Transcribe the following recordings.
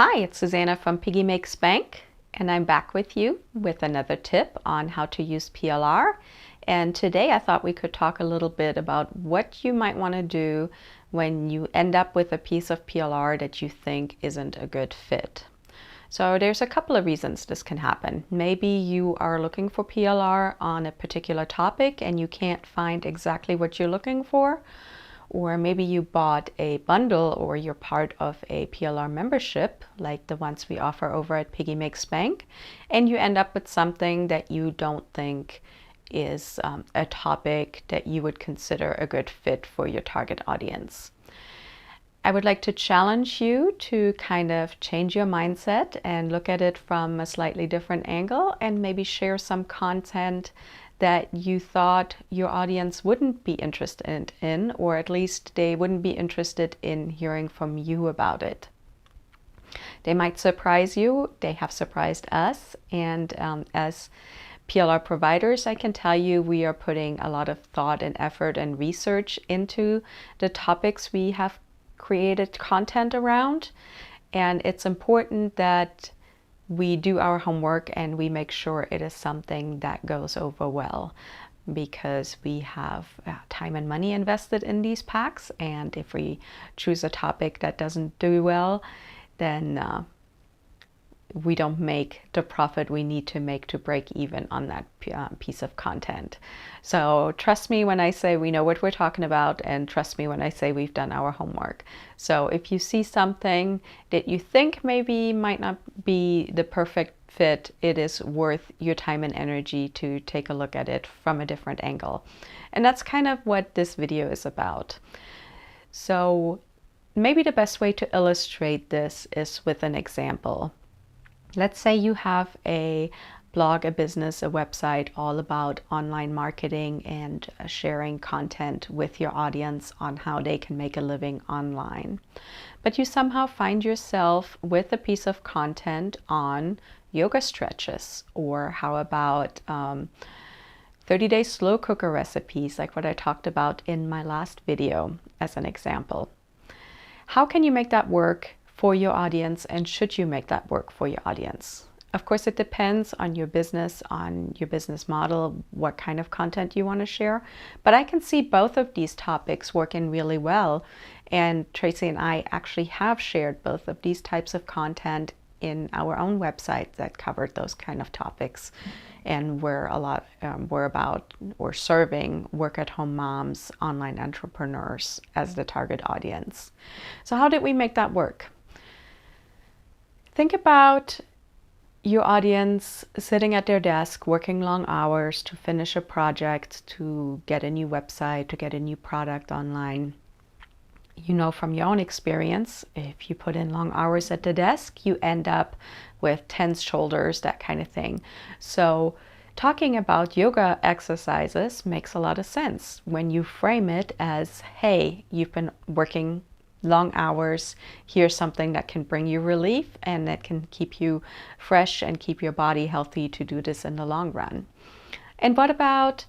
Hi, it's Susanna from Piggy Makes Bank, and I'm back with you with another tip on how to use PLR. And today I thought we could talk a little bit about what you might want to do when you end up with a piece of PLR that you think isn't a good fit. So there's a couple of reasons this can happen. Maybe you are looking for PLR on a particular topic and you can't find exactly what you're looking for. Or maybe you bought a bundle or you're part of a PLR membership like the ones we offer over at Piggy Makes Bank, and you end up with something that you don't think is a topic that you would consider a good fit for your target audience. I would like to challenge you to kind of change your mindset and look at it from a slightly different angle and maybe share some content that you thought your audience wouldn't be interested in, or at least they wouldn't be interested in hearing from you about it. They might surprise you. They have surprised us. And as PLR providers, I can tell you we are putting a lot of thought and effort and research into the topics we have created content around. And it's important that we do our homework and we make sure it is something that goes over well, because we have time and money invested in these packs, and if we choose a topic that doesn't do well, then we don't make the profit we need to make to break even on that piece of content. So trust me when I say we know what we're talking about, and trust me when I say we've done our homework. So if you see something that you think maybe might not be the perfect fit, it is worth your time and energy to take a look at it from a different angle. And that's kind of what this video is about. So maybe the best way to illustrate this is with an example. Let's say you have a blog, a business, a website all about online marketing and sharing content with your audience on how they can make a living online. But you somehow find yourself with a piece of content on yoga stretches, or how about 30-day slow cooker recipes, like what I talked about in my last video as an example. How can you make that work for your audience, and should you make that work for your audience? Of course, it depends on your business model, what kind of content you want to share. But I can see both of these topics working really well. And Tracy and I actually have shared both of these types of content in our own website that covered those kind of topics. And we're serving work-at-home moms, online entrepreneurs as the target audience. So how did we make that work? Think about your audience sitting at their desk, working long hours to finish a project, to get a new website, to get a new product online. You know from your own experience, if you put in long hours at the desk, you end up with tense shoulders, that kind of thing. So talking about yoga exercises makes a lot of sense when you frame it as, hey, you've been working long hours, here's something that can bring you relief and that can keep you fresh and keep your body healthy to do this in the long run. And what about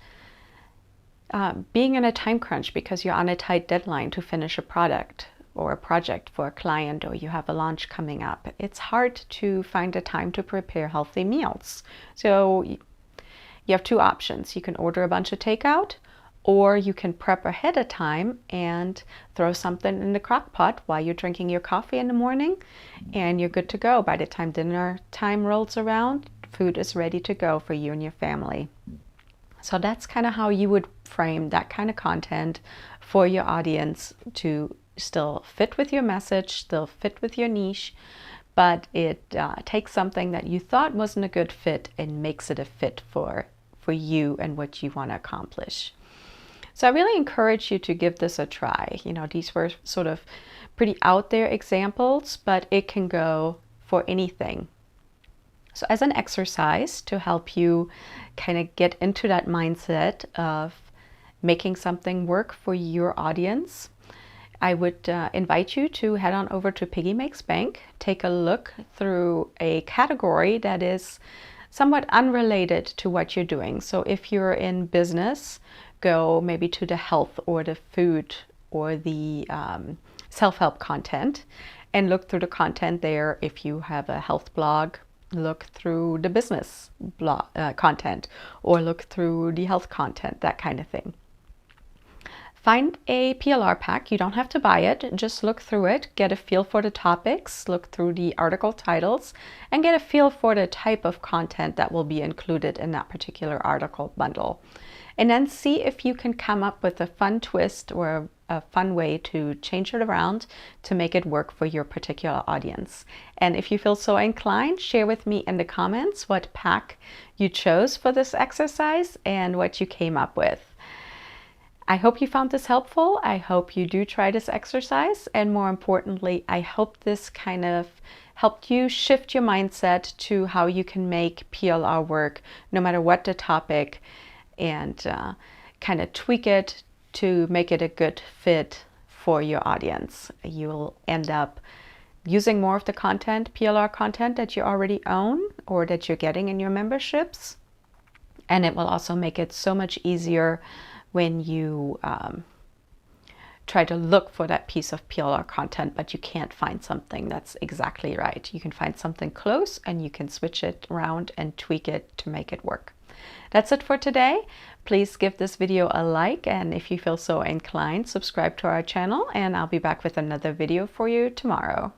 being in a time crunch because you're on a tight deadline to finish a product or a project for a client, or you have a launch coming up? It's hard to find a time to prepare healthy meals. So you have two options. You can order a bunch of takeout, or you can prep ahead of time and throw something in the crock pot while you're drinking your coffee in the morning, and you're good to go. By the time dinner time rolls around, food is ready to go for you and your family. So that's kind of how you would frame that kind of content for your audience to still fit with your message, still fit with your niche, but it takes something that you thought wasn't a good fit and makes it a fit for you and what you want to accomplish. So I really encourage you to give this a try. You know, these were sort of pretty out there examples, but it can go for anything. So as an exercise to help you kind of get into that mindset of making something work for your audience, I would invite you to head on over to Piggy Makes Bank, take a look through a category that is somewhat unrelated to what you're doing. So if you're in business, go maybe to the health or the food or the self-help content. and look through the content there. If you have a health blog, look through the business blog content, or look through the health content, that kind of thing. Find a PLR pack. You don't have to buy it. Just look through it, get a feel for the topics, look through the article titles, and get a feel for the type of content that will be included in that particular article bundle. And then see if you can come up with a fun twist or a fun way to change it around to make it work for your particular audience. And if you feel so inclined, share with me in the comments what pack you chose for this exercise and what you came up with. I hope you found this helpful. I hope you do try this exercise. And more importantly, I hope this kind of helped you shift your mindset to how you can make PLR work no matter what the topic, and kind of tweak it to make it a good fit for your audience. You'll end up using more of the content, PLR content, that you already own or that you're getting in your memberships. And it will also make it so much easier when you try to look for that piece of PLR content, but you can't find something that's exactly right. You can find something close and you can switch it around and tweak it to make it work. That's it for today. Please give this video a like, and if you feel so inclined, subscribe to our channel, and I'll be back with another video for you tomorrow.